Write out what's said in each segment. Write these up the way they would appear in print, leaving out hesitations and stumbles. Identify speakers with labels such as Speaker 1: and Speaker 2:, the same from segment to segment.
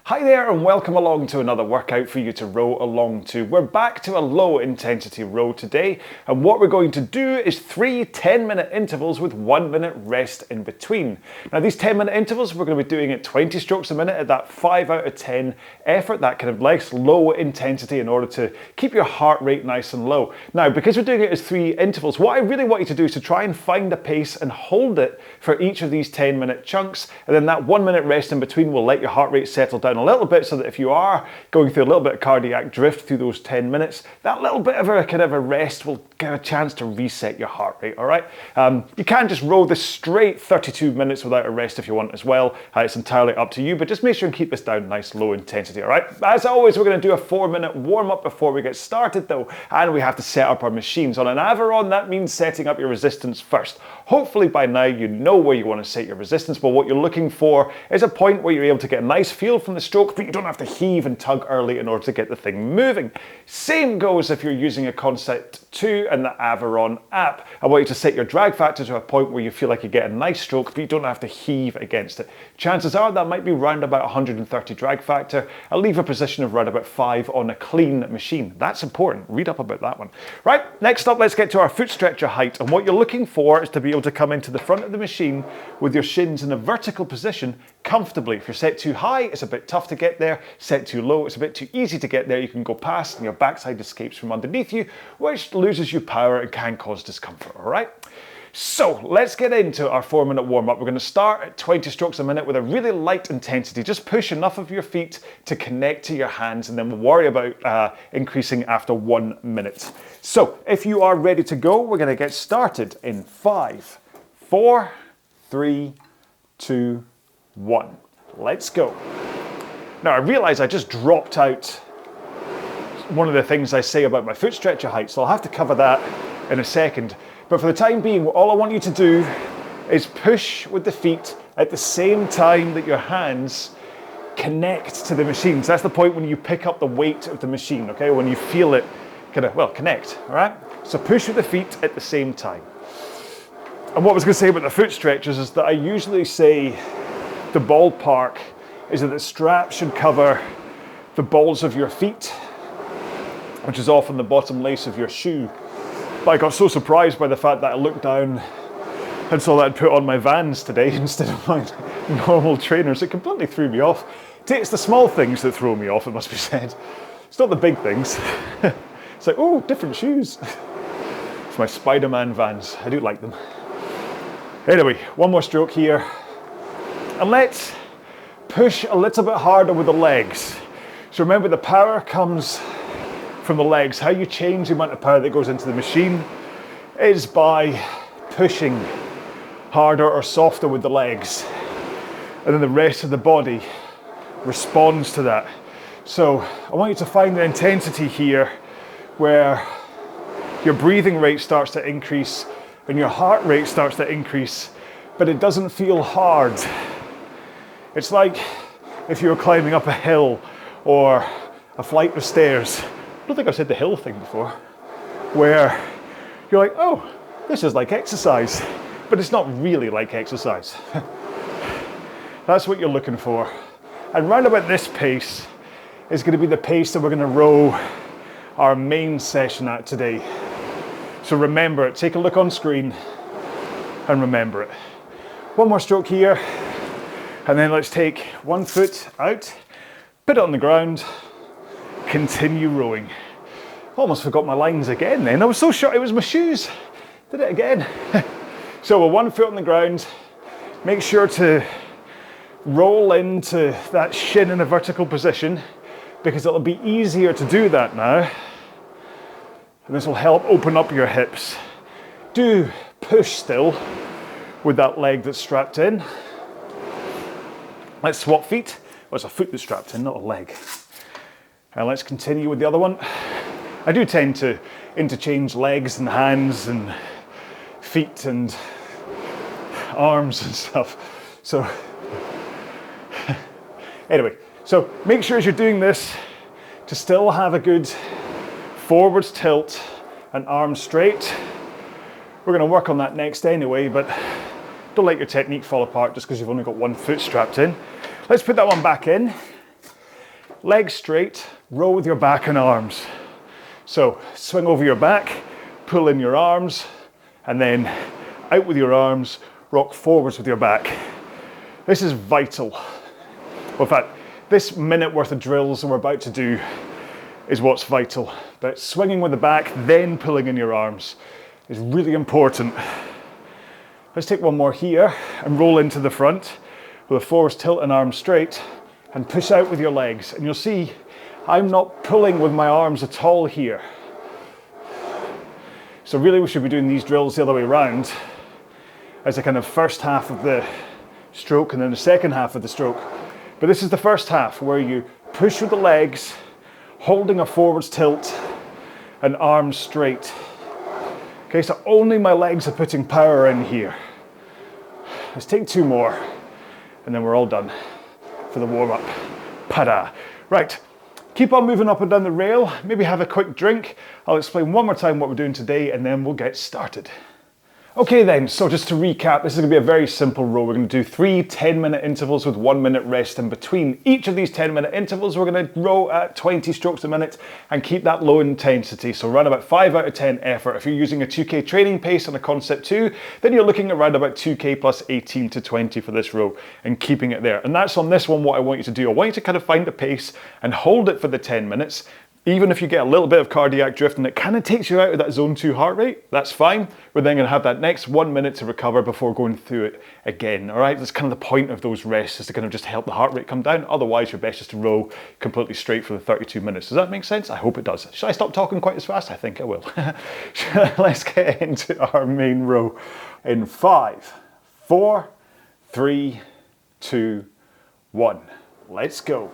Speaker 1: Hi there and welcome along to another workout for you to row along to. We're back to a low intensity row today, and what we're going to do is 3 10-minute intervals with 1 minute rest in between. Now these 10-minute intervals we're going to be doing at 20 strokes a minute at that 5 out of 10 effort, that kind of nice low intensity in order to keep your heart rate nice and low. Now because we're doing it as 3 intervals, what I really want you to do is to try and find a pace and hold it for each of these 10-minute chunks, and then that 1 minute rest in between will let your heart rate settle down a little bit, so that if you are going through a little bit of cardiac drift through those 10 minutes, that little bit of a kind of a rest will give a chance to reset your heart rate, all right? You can just row this straight 32 minutes without a rest if you want as well. It's entirely up to you, but just make sure and keep this down nice low intensity, all right? As always, we're going to do a 4-minute warm-up before we get started though, and we have to set up our machines. On an RowAlong, that means setting up your resistance first. Hopefully by now you know where you want to set your resistance, but what you're looking for is a point where you're able to get a nice feel from the stroke, but you don't have to heave and tug early in order to get the thing moving. Same goes if you're using a Concept 2 and the RowAlong app. I want you to set your drag factor to a point where you feel like you get a nice stroke, but you don't have to heave against it. Chances are that might be round about 130 drag factor. I'll leave a position of round about 5 on a clean machine. That's important. Read up about that one. Right, next up, let's get to our foot stretcher height. And what you're looking for is to be able to come into the front of the machine with your shins in a vertical position comfortably. If you're set too high, it's a bit tough to get there. Set too low, it's a bit too easy to get there. You can go past and your backside escapes from underneath you, which loses you power and can cause discomfort, all right? So let's get into our 4-minute warm-up. We're going to start at 20 strokes a minute with a really light intensity. Just push enough of your feet to connect to your hands, and then we'll worry about increasing after 1 minute. So if you are ready to go, we're going to get started in 5, 4, 3, 2, 1. Let's go. Now I realise I just dropped out one of the things I say about my foot stretcher height, so I'll have to cover that in a second. But for the time being, all I want you to do is push with the feet at the same time that your hands connect to the machine. So that's the point when you pick up the weight of the machine, okay? When you feel it kind of, well, connect, all right? So push with the feet at the same time. And what I was going to say about the foot stretchers is that I usually say the ballpark is that the strap should cover the balls of your feet, which is often the bottom lace of your shoe. But I got so surprised by the fact that I looked down and saw that I'd put on my Vans today instead of my normal trainers. It completely threw me off. It's the small things that throw me off, it must be said. It's not the big things. It's like, oh, different shoes. It's my Spider-Man Vans. I do like them. Anyway, one more stroke here. And let's push a little bit harder with the legs. So remember, the power comes from the legs. How you change the amount of power that goes into the machine is by pushing harder or softer with the legs. And then the rest of the body responds to that. So I want you to find the intensity here where your breathing rate starts to increase and your heart rate starts to increase, but it doesn't feel hard. It's like if you were climbing up a hill or a flight of stairs. I don't think I've said the hill thing before, where you're like, oh, this is like exercise, but it's not really like exercise. That's what you're looking for. And round about this pace is going to be the pace that we're going to row our main session at today. So remember it, take a look on screen and remember it. One more stroke here, and then let's take one foot out, put it on the ground, continue rowing. Almost forgot my lines again then. I was so sure it was my shoes. Did it again. So with one foot on the ground, make sure to roll into that shin in a vertical position, because it'll be easier to do that now. And this will help open up your hips. Do push still with that leg that's strapped in. Let's swap feet. Well, it's a foot that's strapped in, not a leg. And let's continue with the other one. I do tend to interchange legs and hands and feet and arms and stuff. So anyway, so make sure as you're doing this to still have a good forwards tilt and arms straight. We're going to work on that next anyway, but don't let your technique fall apart just because you've only got one foot strapped in. Let's put that one back in. legs straight, row with your back and arms. So swing over your back, pull in your arms, and then out with your arms, rock forwards with your back. This is vital. Well, in fact, this minute worth of drills that we're about to do is what's vital. But swinging with the back, then pulling in your arms is really important. Let's take one more here and roll into the front with a forwards tilt and arms straight and push out with your legs. And you'll see I'm not pulling with my arms at all here. So really we should be doing these drills the other way around as a kind of first half of the stroke and then the second half of the stroke. But this is the first half where you push with the legs, holding a forwards tilt and arms straight. Okay, so only my legs are putting power in here. Let's take two more and then we're all done for the warm up. Pada. Right, keep on moving up and down the rail, maybe have a quick drink. I'll explain one more time what we're doing today and then we'll get started. Okay then, so just to recap, this is going to be a very simple row. We're going to do 3 10-minute intervals with 1 minute rest in between. Each of these 10-minute intervals, we're going to row at 20 strokes a minute and keep that low intensity. So around about 5 out of 10 effort. If you're using a 2K training pace on a Concept 2, then you're looking at around about 2K plus 18 to 20 for this row and keeping it there. And that's on this one what I want you to do. I want you to kind of find a pace and hold it for the 10 minutes. Even if you get a little bit of cardiac drift and it kind of takes you out of that zone 2 heart rate, that's fine. We're then going to have that next 1 minute to recover before going through it again, all right? That's kind of the point of those rests, is to kind of just help the heart rate come down. Otherwise, you're best just to row completely straight for the 32 minutes. Does that make sense? I hope it does. Should I stop talking quite as fast? I think I will. Let's get into our main row in 5, 4, 3, 2, 1. Let's go.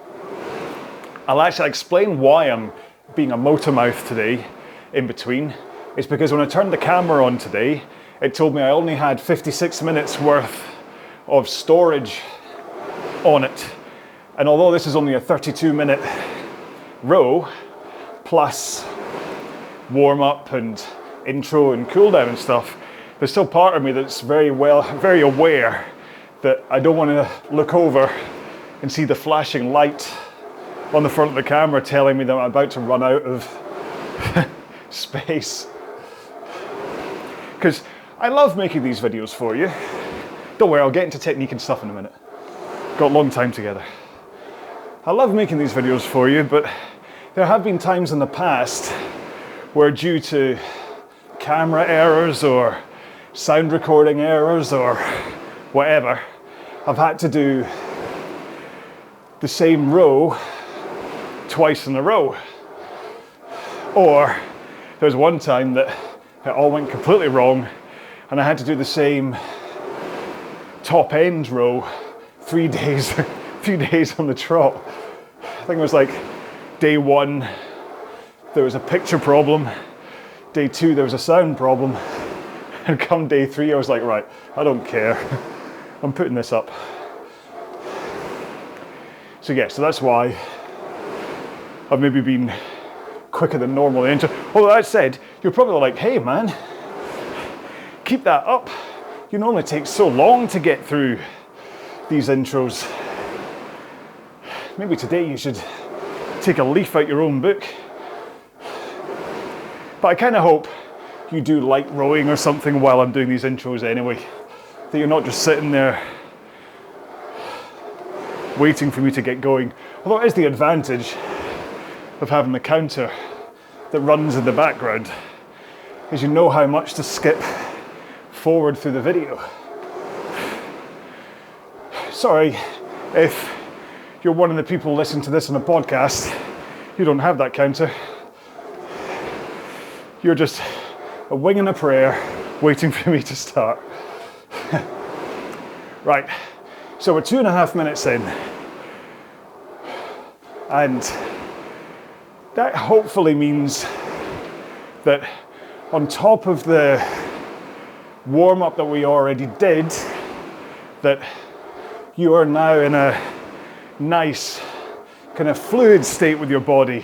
Speaker 1: I'll actually explain why I'm being a motor mouth today in between. It's because when I turned the camera on today, it told me I only had 56 minutes worth of storage on it. And although this is only a 32-minute row, plus warm up and intro and cool down and stuff, there's still part of me that's very aware that I don't want to look over and see the flashing light on the front of the camera telling me that I'm about to run out of space. Because I love making these videos for you. Don't worry, I'll get into technique and stuff in a minute. Got a long time together. I love making these videos for you, but there have been times in the past where due to camera errors or sound recording errors or whatever, I've had to do the same row twice in a row. Or there was one time that it all went completely wrong and I had to do the same top end row 3 days, 3 days on the trot. I think it was like day 1 there was a picture problem, day 2 there was a sound problem, and come day 3 I was like, right, I don't care, I'm putting this up. So yeah, so that's why I've maybe been quicker than normal in the intro. Although that said, you're probably like, hey man, keep that up. You normally take so long to get through these intros. Maybe today you should take a leaf out your own book. But I kind of hope you do light rowing or something while I'm doing these intros anyway. That you're not just sitting there waiting for me to get going. Although it is the advantage of having the counter that runs in the background, is you know how much to skip forward through the video. Sorry if you're one of the people listening to this on a podcast, you don't have that counter. You're just a wing and a prayer waiting for me to start. Right, so we're 2.5 minutes in, and that hopefully means that on top of the warm-up that we already did, that you are now in a nice kind of fluid state with your body,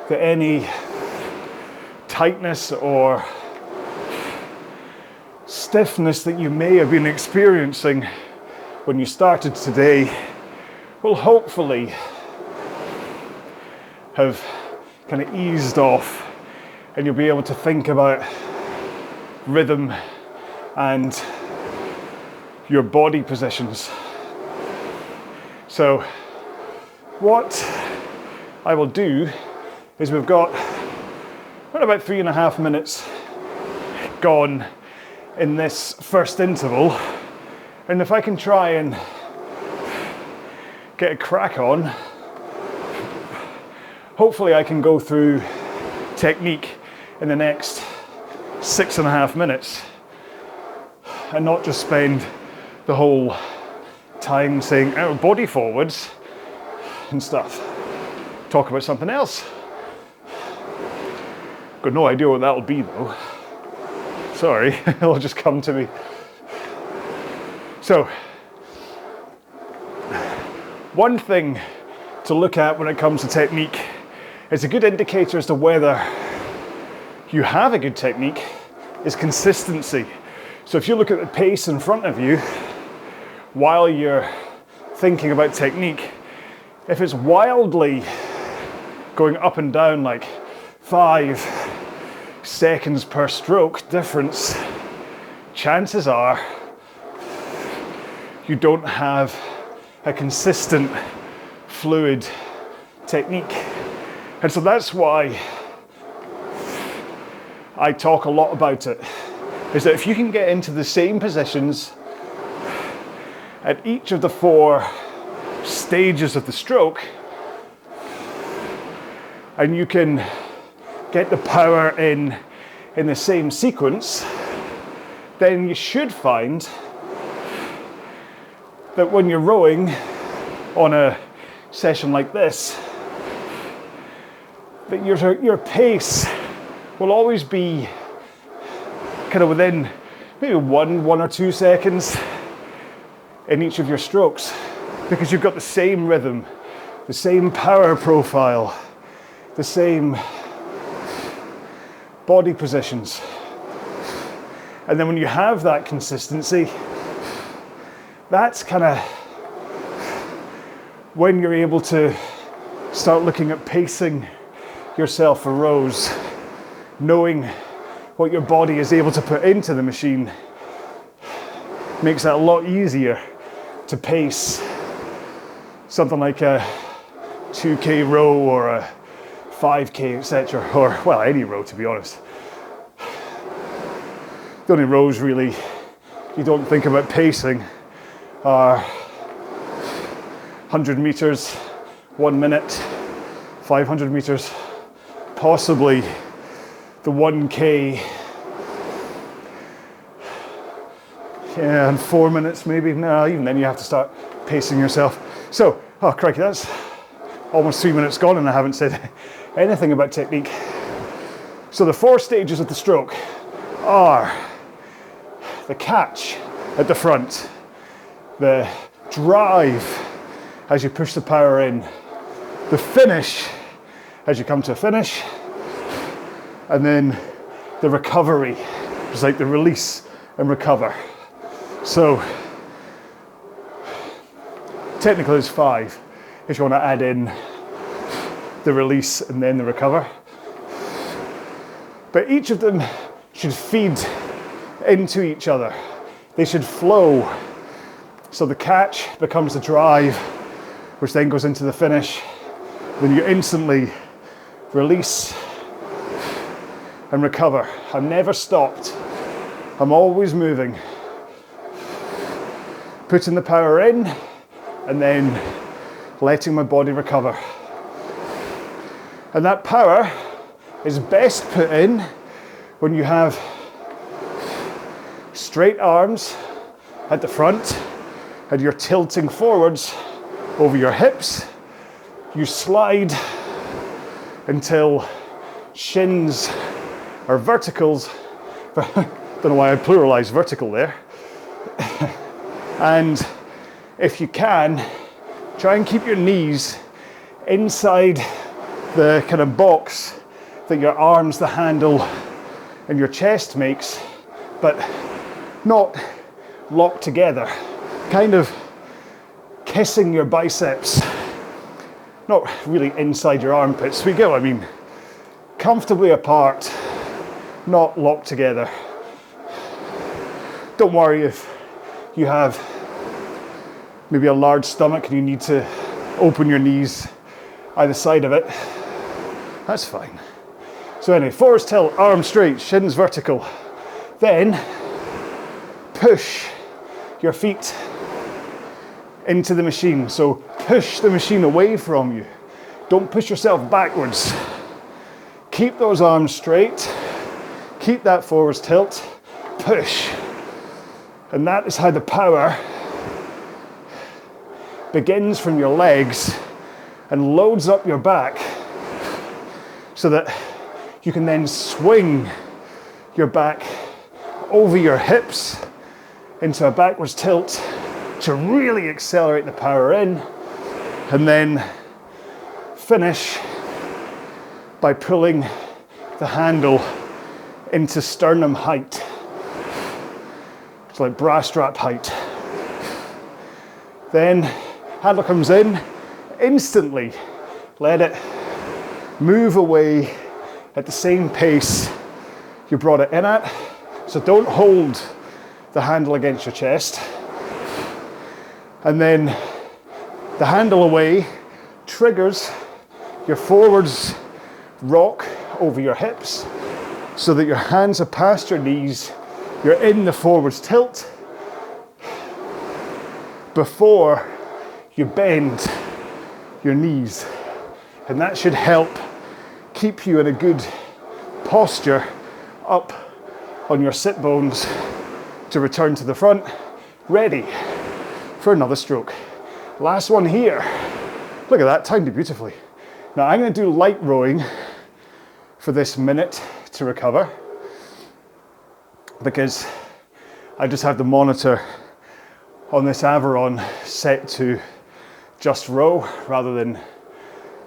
Speaker 1: that any tightness or stiffness that you may have been experiencing when you started today will hopefully have kind of eased off, and you'll be able to think about rhythm and your body positions. So what I will do is we've got about 3.5 minutes gone in this first interval, and if I can try and get a crack on, hopefully I can go through technique in the next 6.5 minutes and not just spend the whole time saying body forwards and stuff. Talk about something else. Got no idea what that'll be though. Sorry, it'll just come to me. So, one thing to look at when it comes to technique is a good indicator as to whether you have a good technique is consistency. So if you look at the pace in front of you while you're thinking about technique, if it's wildly going up and down like 5 seconds per stroke difference, chances are you don't have a consistent fluid technique. And so that's why I talk a lot about it, is that if you can get into the same positions at each of the 4 stages of the stroke, and you can get the power in the same sequence, then you should find that when you're rowing on a session like this, that your pace will always be kind of within maybe 1 or 2 seconds in each of your strokes, because you've got the same rhythm, the same power profile, the same body positions. And then when you have that consistency, that's kind of when you're able to start looking at pacing yourself for rows, knowing what your body is able to put into the machine makes that a lot easier to pace something like a 2K row or a 5K, etc., or well, any row, to be honest. The only rows really you don't think about pacing are 100 meters, 1 minute, 500 meters, possibly the 1K, yeah, and 4 minutes maybe. No, even then you have to start pacing yourself. So, oh crikey, that's almost 3 minutes gone and I haven't said anything about technique. So the 4 stages of the stroke are the catch at the front, the drive as you push the power in, the finish as you come to a finish, and then the recovery, it's like the release and recover. So technically there's 5 if you want to add in the release and then the recover. But each of them should feed into each other. They should flow. So the catch becomes the drive, which then goes into the finish. Then you instantly release and recover. I'm never stopped. I'm always moving. Putting the power in and then letting my body recover. And that power is best put in when you have straight arms at the front and you're tilting forwards over your hips. You slide until shins or verticals, don't know why I pluralized vertical there. And if you can, try and keep your knees inside the kind of box that your arms, the handle, and your chest makes, but not locked together. Kind of kissing your biceps not really inside your armpits, we get what I mean. Comfortably apart, not locked together. Don't worry if you have maybe a large stomach and you need to open your knees either side of it. That's fine. So anyway, forwards tilt, arms straight, shins vertical. Then push your feet into the machine. So push the machine away from you. Don't push yourself backwards. Keep those arms straight. Keep that forwards tilt. Push. And that is how the power begins from your legs and loads up your back so that you can then swing your back over your hips into a backwards tilt to really accelerate the power in, and then finish by pulling the handle into sternum height. It's like bra strap height. Then handle comes in, instantly let it move away at the same pace you brought it in at. So don't hold the handle against your chest. And then the handle away triggers your forwards rock over your hips so that your hands are past your knees. You're in the forwards tilt before you bend your knees. And that should help keep you in a good posture up on your sit bones to return to the front, ready for another stroke. Last one here. Look at that, timed it beautifully. Now I'm going to do light rowing for this minute to recover, because I just have the monitor on this Averon set to just row rather than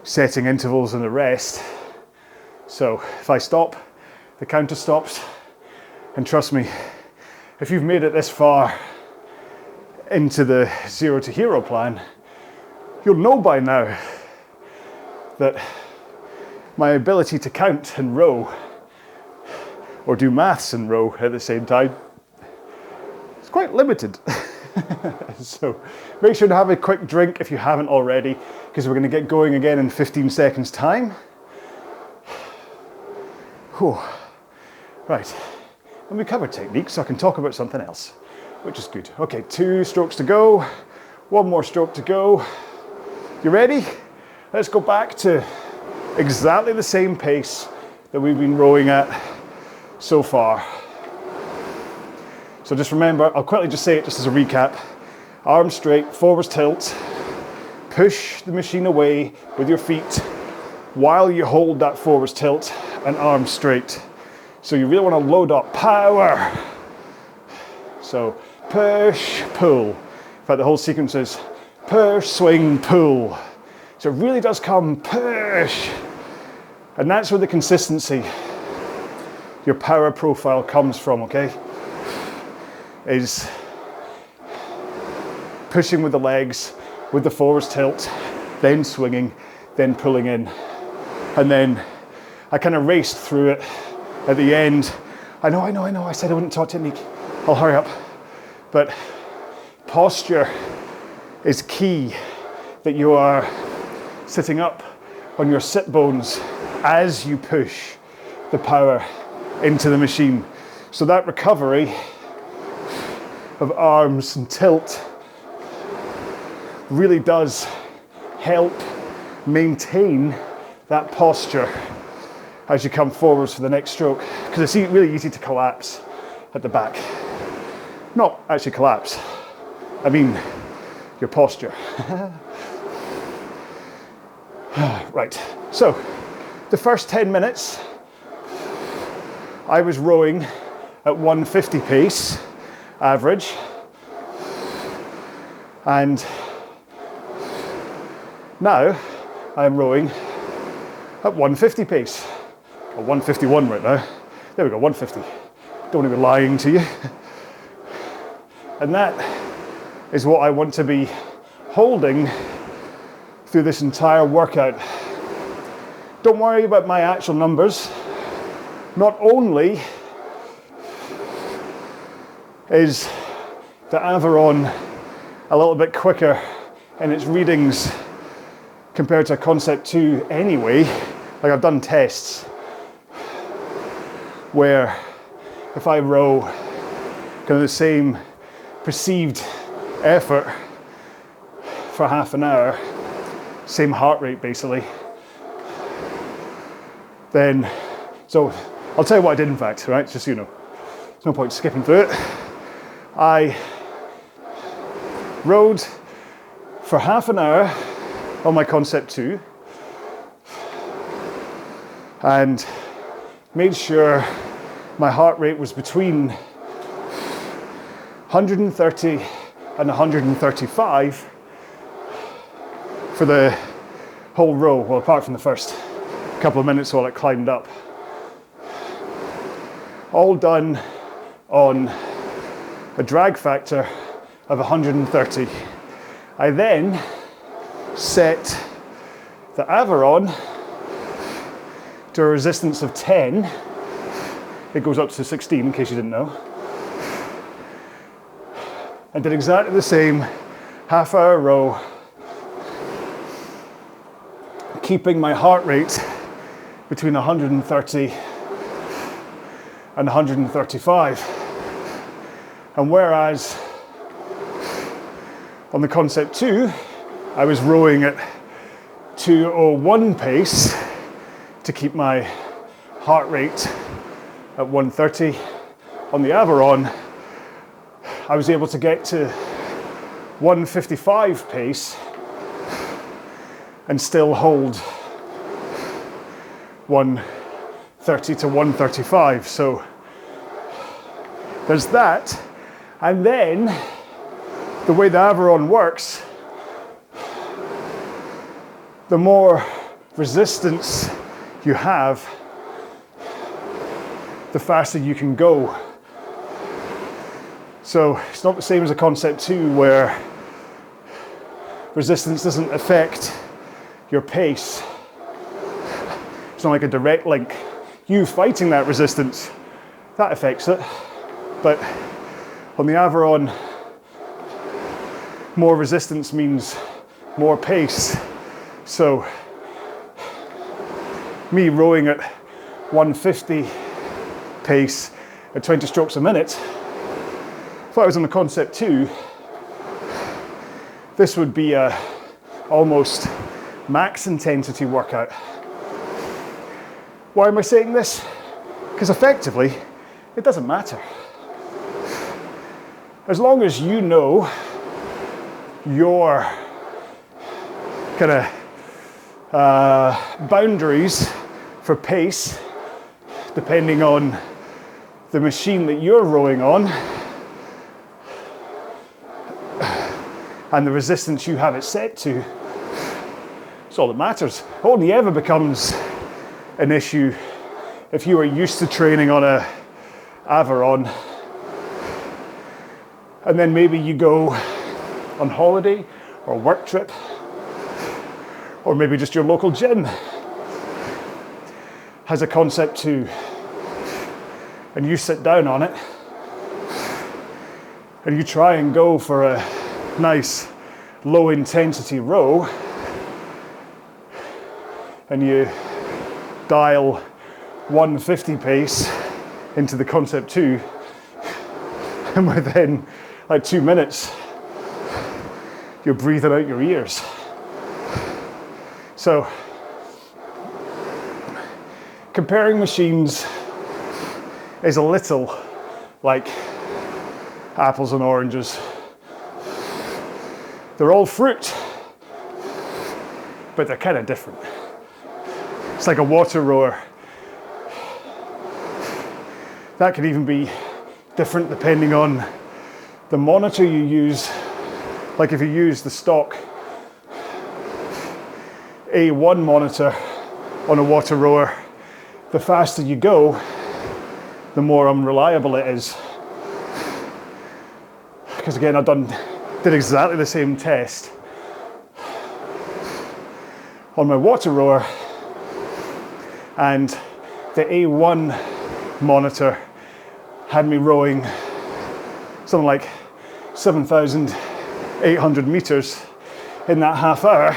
Speaker 1: setting intervals and the rest. So if I stop, the counter stops. And trust me, if you've made it this far into the Zero to Hero plan, you'll know by now that my ability to count and row, or do maths and row at the same time, is quite limited. So make sure to have a quick drink if you haven't already, because we're going to get going again in 15 seconds time. Whew. Right. And we covered technique, so I can talk about something else, which is good. Okay, 2 strokes to go, 1 more stroke to go. You ready? Let's go back to exactly the same pace that we've been rowing at so far. So just remember, I'll quickly just say it just as a recap. Arms straight, forwards tilt, push the machine away with your feet while you hold that forwards tilt, and arms straight. So you really want to load up power. So push, pull. In fact, the whole sequence is push, swing, pull. So it really does come push. And that's where the consistency, your power profile comes from, okay? Is pushing with the legs, with the forwards tilt, then swinging, then pulling in. And then I kind of raced through it at the end. I know, I said I wouldn't talk technique. I'll hurry up. But posture is key, that you are sitting up on your sit bones as you push the power into the machine. So that recovery of arms and tilt really does help maintain that posture as you come forwards for the next stroke, because it's really easy to collapse at the back. Not actually collapse, I mean your posture. Right, so the first 10 minutes I was rowing at 150 pace average, and now I'm rowing at 150 pace, or 151 right now. There we go, 150. Don't want to be lying to you. And that is what I want to be holding through this entire workout. Don't worry about my actual numbers. Not only is the RowAlong a little bit quicker in its readings compared to a Concept 2 anyway, like I've done tests where if I row kind of the same perceived effort for half an hour, same heart rate basically, then, so I'll tell you what I did in fact, right, just so you know, there's no point skipping through it. I rowed for half an hour on my Concept 2 and made sure my heart rate was between 130 and 135 for the whole row, well, apart from the first couple of minutes while it climbed up. All done on a drag factor of 130. I then set the RowAlong to a resistance of 10. It goes up to 16 in case you didn't know. And did exactly the same half-hour row, keeping my heart rate between 130 and 135. And whereas on the Concept 2, I was rowing at 2:01 pace to keep my heart rate at 130. On the RowAlong, I was able to get to 155 pace and still hold 130 to 135. So there's that. And then the way the RowAlong works, the more resistance you have, the faster you can go. So it's not the same as a Concept 2 where resistance doesn't affect your pace. It's not like a direct link. You fighting that resistance, that affects it. But on the RowAlong, more resistance means more pace. So me rowing at 150 pace at 20 strokes a minute, if I was on the Concept 2, this would be a almost max intensity workout. Why am I saying this? Because effectively, it doesn't matter. As long as you know your kind of boundaries for pace, depending on the machine that you're rowing on, and the resistance you have it set to, that's all that matters. It only ever becomes an issue if you are used to training on a RowAlong, and then maybe you go on holiday or work trip, or maybe just your local gym has a Concept 2, and you sit down on it and you try and go for a nice low intensity row, and you dial 150 pace into the Concept 2, and within like 2 minutes you're breathing out your ears. So comparing machines is a little like apples and oranges. They're all fruit, but they're kind of different. It's like a water rower. That could even be different depending on the monitor you use. Like if you use the stock A1 monitor on a water rower, the faster you go, the more unreliable it is. Because again, did exactly the same test on my water rower, and the A1 monitor had me rowing something like 7,800 meters in that half hour,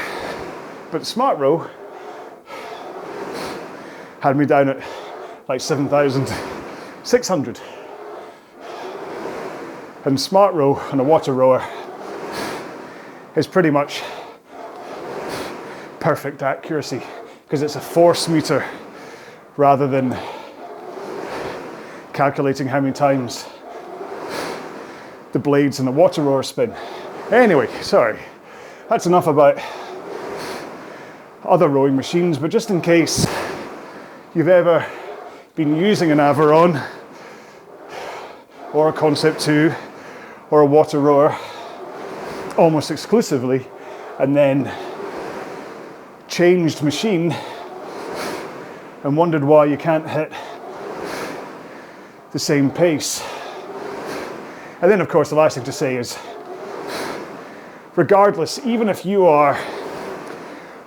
Speaker 1: but the Smart Row had me down at like 7,600. And Smart Row on a water rower is pretty much perfect accuracy because it's a force meter rather than calculating how many times the blades in the water rower spin. Anyway, sorry, that's enough about other rowing machines, but just in case you've ever been using an Aviron or a Concept 2 or a water rower almost exclusively and then changed machine and wondered why you can't hit the same pace. And then of course the last thing to say is, regardless, even if you are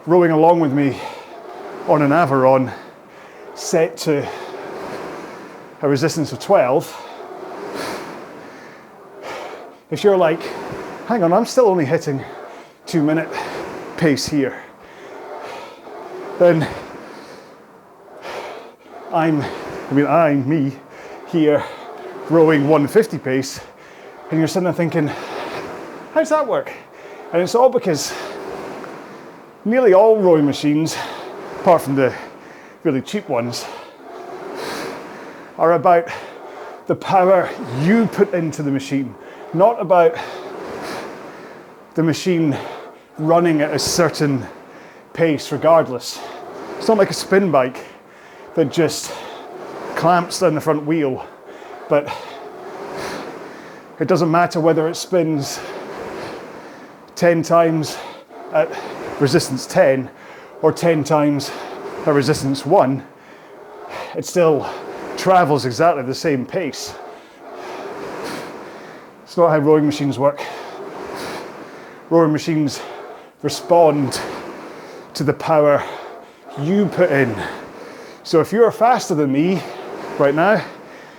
Speaker 1: rowing along with me on an Aviron set to a resistance of 12, if you're like, hang on, I'm still only hitting 2-minute pace here, then I'm me here rowing 150 pace, and you're sitting there thinking, how's that work? And it's all because nearly all rowing machines, apart from the really cheap ones, are about the power you put into the machine, not about the machine running at a certain pace regardless. It's not like a spin bike that just clamps down the front wheel, but it doesn't matter whether it spins 10 times at resistance 10 or 10 times at resistance 1, it still travels exactly the same pace. It's not how rowing machines work. Rowing machines respond to the power you put in. So if you're faster than me right now,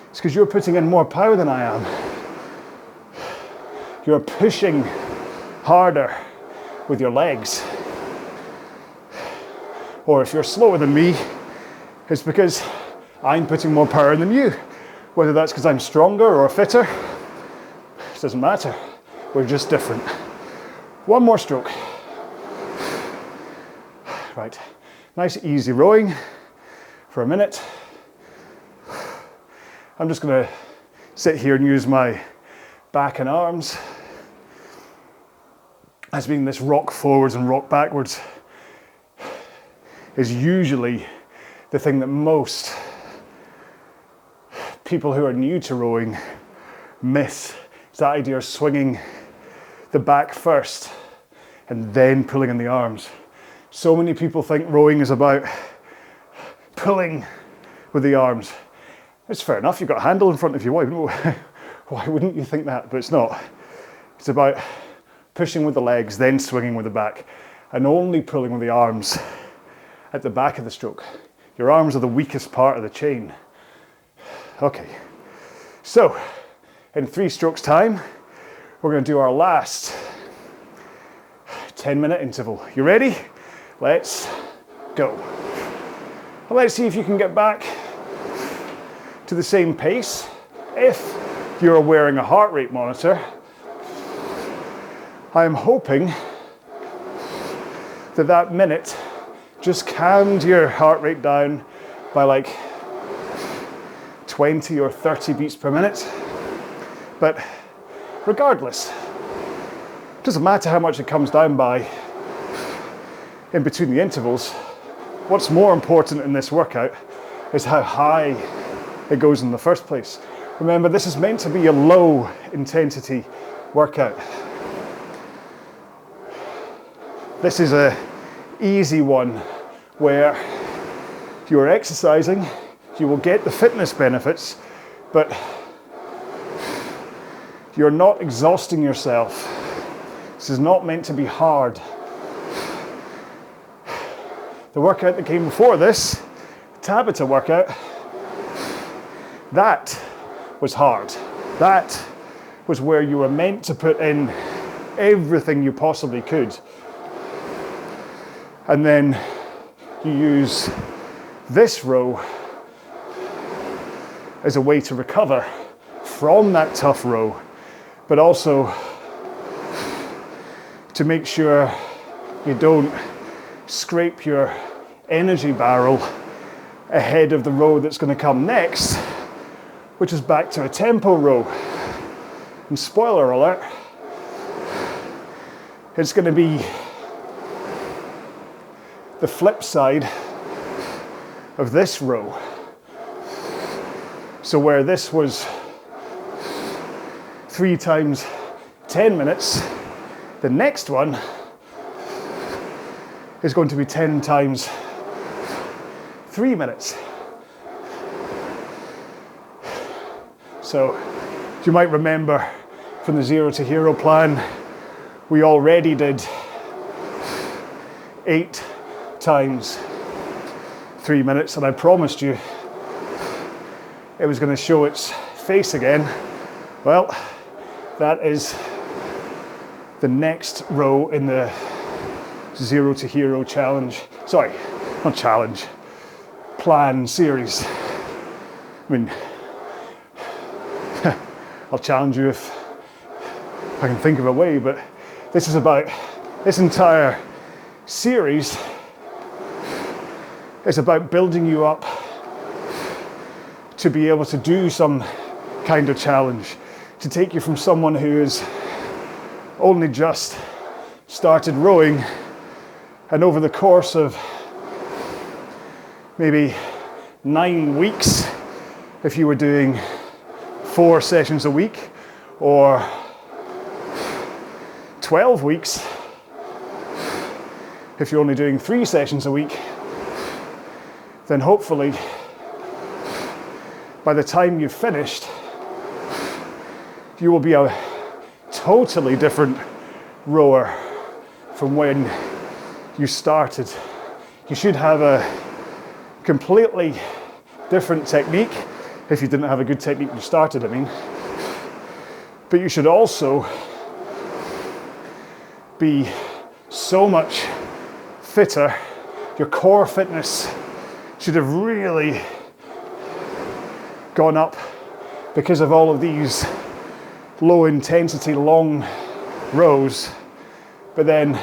Speaker 1: it's because you're putting in more power than I am. You're pushing harder with your legs. Or if you're slower than me, it's because I'm putting more power in than you. Whether that's because I'm stronger or fitter, it doesn't matter. We're just different. One more stroke. Right, nice easy rowing for a minute. I'm just going to sit here and use my back and arms as being this rock forwards and rock backwards is usually the thing that most people who are new to rowing miss. It's that idea of swinging the back first and then pulling in the arms. So many people think rowing is about pulling with the arms. It's fair enough, you've got a handle in front of you. Why wouldn't you think that? But it's not. It's about pushing with the legs, then swinging with the back, and only pulling with the arms at the back of the stroke. Your arms are the weakest part of the chain. Okay, so in 3 strokes time, we're going to do our last 10-minute interval. You ready? Let's go. Well, let's see if you can get back to the same pace. If you're wearing a heart rate monitor, I am hoping that that minute just calmed your heart rate down by like 20 or 30 beats per minute. But regardless, it doesn't matter how much it comes down by in between the intervals. What's more important in this workout is how high it goes in the first place. Remember, this is meant to be a low intensity workout. This is an easy one where you're exercising, you will get the fitness benefits, but you're not exhausting yourself. This is not meant to be hard. The workout that came before this, Tabata workout, that was hard. That was where you were meant to put in everything you possibly could. And then you use this row as a way to recover from that tough row, but also to make sure you don't scrape your energy barrel ahead of the row that's going to come next, which is back to a tempo row. And spoiler alert, it's going to be the flip side of this row. So where this was 3 times 10 minutes, the next one is going to be 10 times 3 minutes. So you might remember from the Zero to Hero plan, we already did 8 times 3 minutes, and I promised you it was going to show its face again. Well, that is the next row in the Zero to Hero challenge. Sorry, not challenge, plan series. I mean, I'll challenge you if I can think of a way, but this is about, this entire series is about building you up to be able to do some kind of challenge, to take you from someone who has only just started rowing, and over the course of maybe 9 weeks, if you were doing 4 sessions a week, or 12 weeks if you're only doing 3 sessions a week, then hopefully by the time you've finished, you will be a totally different rower from when you started. You should have a completely different technique, if you didn't have a good technique when you started, I mean. But you should also be so much fitter. Your core fitness should have really gone up because of all of these low intensity, long rows. But then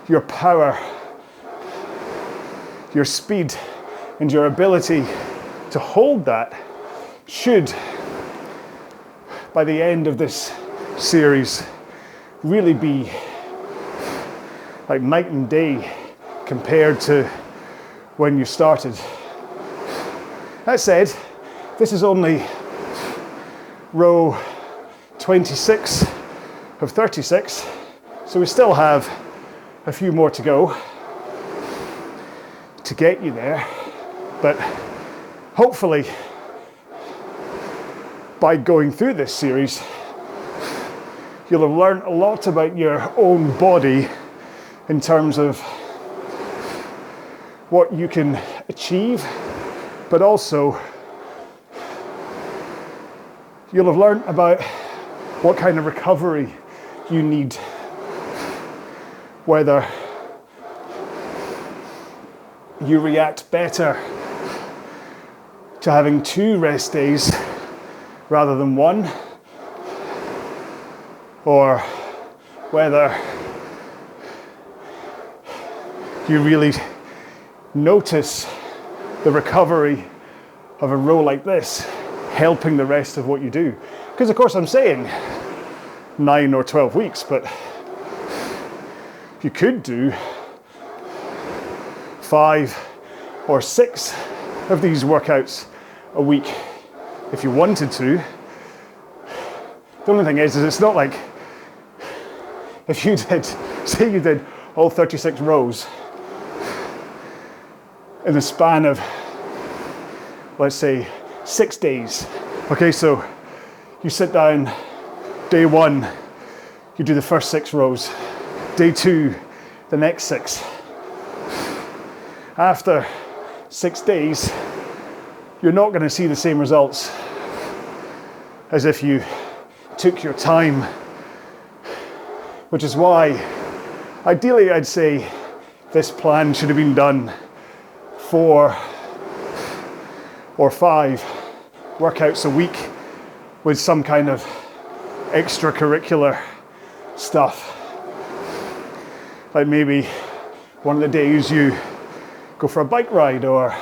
Speaker 1: your power, your speed, and your ability to hold that should, by the end of this series, really be like night and day compared to when you started. That said, this is only row 26 of 36, so we still have a few more to go to get you there, but hopefully by going through this series, you'll have learned a lot about your own body in terms of what you can achieve, but also you'll have learned about what kind of recovery you need, whether you react better to having 2 rest days rather than 1, or whether you really notice the recovery of a row like this helping the rest of what you do. Because of course I'm saying 9 or 12 weeks, but you could do 5 or 6 of these workouts a week if you wanted to. The only thing is it's not like if you did, say you did all 36 rows in the span of, let's say, 6 days. Okay, so you sit down, day 1, you do the first 6 rows, day 2, the next 6, after 6 days, you're not going to see the same results as if you took your time, which is why ideally I'd say this plan should have been done 4 or 5 workouts a week with some kind of extracurricular stuff. Like maybe one of the days you go for a bike ride or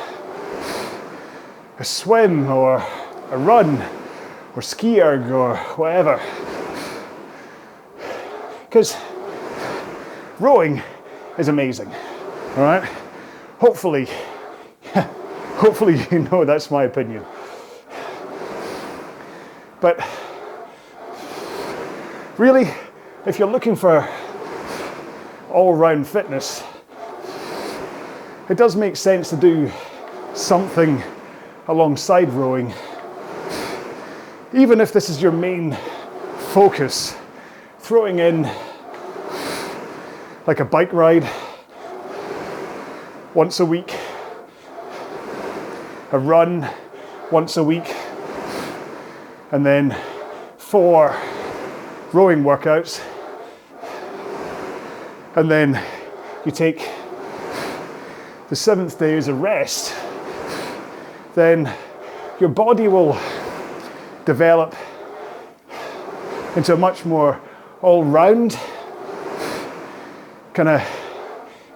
Speaker 1: a swim or a run or ski erg or whatever. Because rowing is amazing, all right? Hopefully you know that's my opinion. But really, if you're looking for all-round fitness, it does make sense to do something alongside rowing. Even if this is your main focus, throwing in like a bike ride once a week, a run once a week, and then 4 rowing workouts, and then you take the 7th day as a rest, then your body will develop into a much more all-round kind of,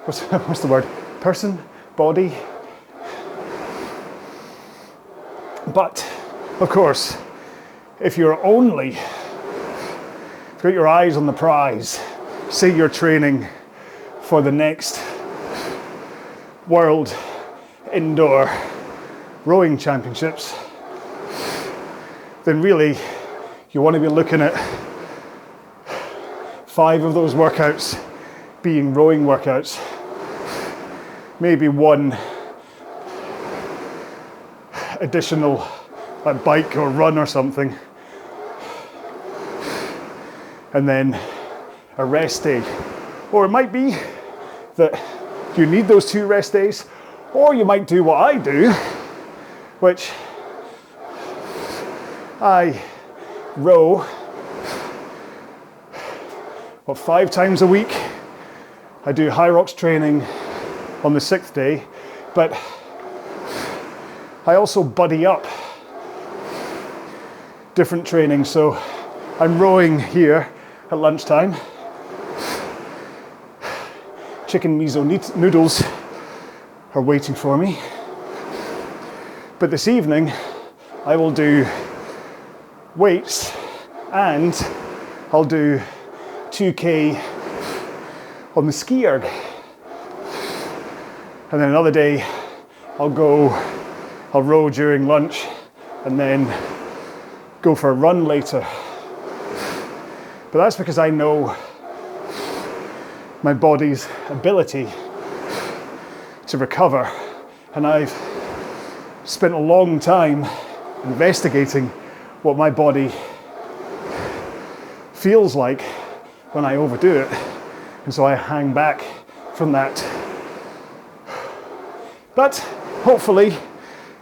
Speaker 1: what's the word? Person, body. But, of course, if you've got your eyes on the prize, say you're training for the next World Indoor Rowing Championships, then really you want to be looking at 5 of those workouts being rowing workouts, maybe 1 additional like bike or run or something, and then a rest day. Or it might be that you need those 2 rest days, or you might do what I do, which I row 5 times a week. I do high rocks training on the 6th day, but I also buddy up different training. So I'm rowing here at lunchtime. Chicken miso noodles are waiting for me. But this evening I will do weights and I'll do 2K on the ski erg. And then another day I'll row during lunch and then go for a run later. But that's because I know my body's ability to recover, and I've spent a long time investigating what my body feels like when I overdo it, and so I hang back from that. But hopefully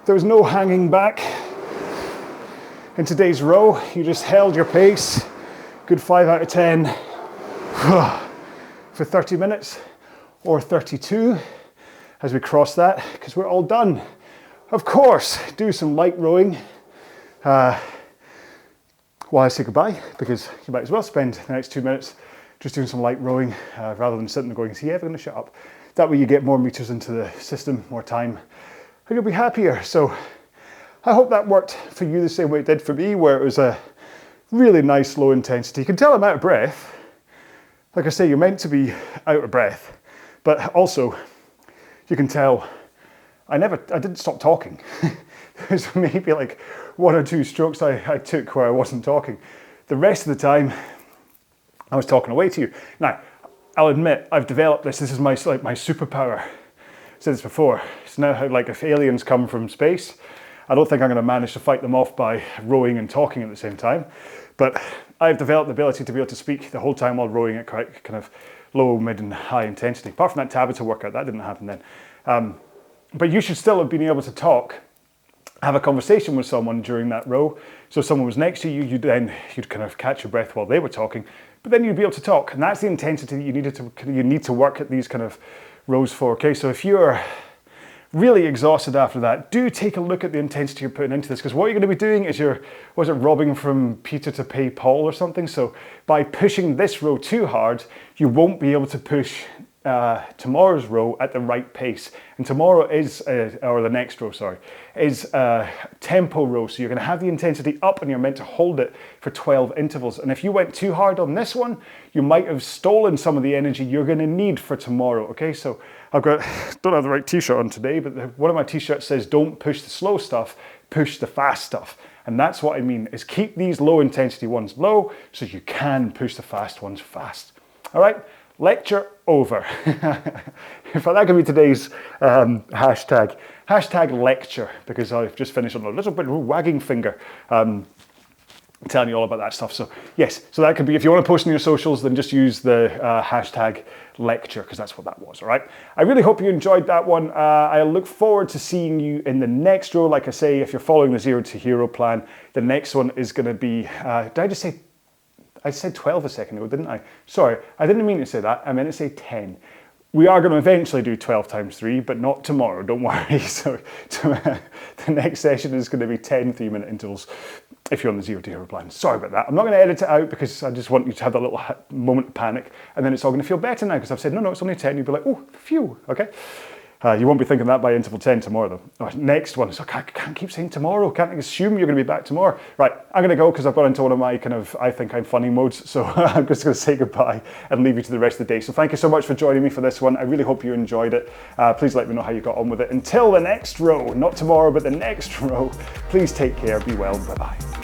Speaker 1: there was no hanging back in today's row. You just held your pace, good 5 out of 10 for 30 minutes or 32 as we cross that, because we're all done. Of course, do some light rowing while I say goodbye, because you might as well spend the next 2 minutes just doing some light rowing rather than sitting there going, is he ever going to shut up? That way you get more meters into the system, more time, and you'll be happier. So I hope that worked for you the same way it did for me, where it was a really nice low intensity. You can tell I'm out of breath. Like I say, you're meant to be out of breath, but also you can tell I didn't stop talking. There's maybe like 1 or 2 strokes I took where I wasn't talking. The rest of the time I was talking away to you. Now, I'll admit, I've developed this. This is my superpower. I said this before. It's now how, like, if aliens come from space, I don't think I'm going to manage to fight them off by rowing and talking at the same time. But I've developed the ability to be able to speak the whole time while rowing at quite kind of low, mid, and high intensity. Apart from that Tabata workout, that didn't happen then. But you should still have been able to talk, have a conversation with someone during that row. So if someone was next to you, you'd kind of catch your breath while they were talking, but then you'd be able to talk. And that's the intensity that you need to work at these kind of rows for. Okay, so if you're really exhausted after that, do take a look at the intensity you're putting into this, because what you're going to be doing is robbing from Peter to pay Paul or something. So by pushing this row too hard, you won't be able to push tomorrow's row at the right pace. And tomorrow is, or the next row, sorry, is a tempo row. So you're going to have the intensity up and you're meant to hold it for 12 intervals. And if you went too hard on this one, you might have stolen some of the energy you're going to need for tomorrow. Okay, so don't have the right t-shirt on today, but one of my t-shirts says, don't push the slow stuff, push the fast stuff. And that's what I mean, is keep these low intensity ones low so you can push the fast ones fast. All right, lecture over. In fact, that could be today's hashtag lecture, because I've just finished on a little bit of a wagging finger. Telling you all about that stuff. So yes, so that could be, if you want to post on your socials, then just use the hashtag lecture, because that's what that was. All right, I really hope you enjoyed that one. I look forward to seeing you in the next row. Like I say, if you're following the 0 to Hero plan, the next one is going to be, did I just say, I said 12 a second ago, didn't I? Sorry, I didn't mean to say that. I meant to say 10. We are going to eventually do 12 times 3, but not tomorrow, don't worry. So the next session is going to be 10 3-minute intervals if you're on the 0 to Hero plan. Sorry about that. I'm not going to edit it out because I just want you to have that little moment of panic, and then it's all going to feel better now because I've said, no, it's only 10. You'll be like, oh, phew, okay. You won't be thinking that by interval 10 tomorrow though. Next one, so I can't keep saying tomorrow, can't assume you're going to be back tomorrow. Right, I'm going to go because I've got into one of my kind of I think I'm funny modes, so I'm just going to say goodbye and leave you to the rest of the day. So thank you so much for joining me for this one. I really hope you enjoyed it. Please let me know how you got on with it. Until the next row, not tomorrow, but the next row, please take care, be well, bye-bye.